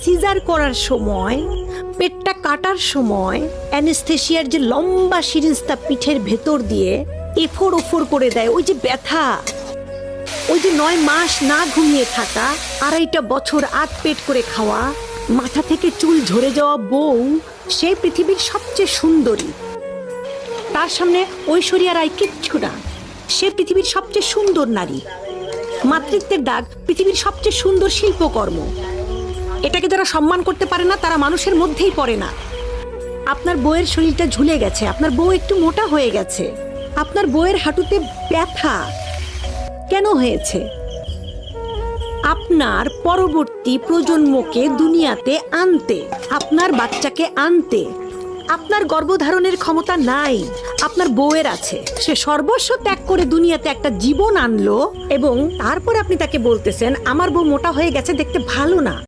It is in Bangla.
সিজার করার সময়, পেটটা কাটার সময় অ্যানেস্থেশিয়ার যে লম্বা সিরিঞ্জটা পিঠের ভেতর দিয়ে এফোর ওফোর করে দেয়, ওই যে ব্যথা, ওই যে 9 মাস না ঘুমিয়ে থাকা, 2.5 বছর আট পেট করে খাওয়া, মাথা থেকে চুল ঝরে যাওয়া বউ, সে পৃথিবীর সবচেয়ে সুন্দরী। তার সামনে ঐশ্বরিয়া রায় কিচ্ছু না, সে পৃথিবীর সবচেয়ে সুন্দর নারী। মাতৃত্বের ডাক পৃথিবীর সবচেয়ে সুন্দর শিল্পকর্ম। এটাকে যারা সম্মান করতে পারে না তারা মানুষের মধ্যেই পড়ে না। আপনার বউয়ের শরীরটা ঝুলে গেছে, আপনার বউ একটু মোটা হয়ে গেছে, আপনার বউয়ের হাঁটুতে ব্যথা কেন হয়েছে? আপনার পরবর্তী প্রজন্মকে দুনিয়াতে আনতে, আপনার বাচ্চাকে আনতে আপনার গর্ভধারণের ক্ষমতা নাই, আপনার বউয়ের আছে। সে সর্বস্ব ত্যাগ করে দুনিয়াতে একটা জীবন আনলো এবং তারপর আপনি তাকে বলতেছেন আমার বউ মোটা হয়ে গেছে, দেখতে ভালো না।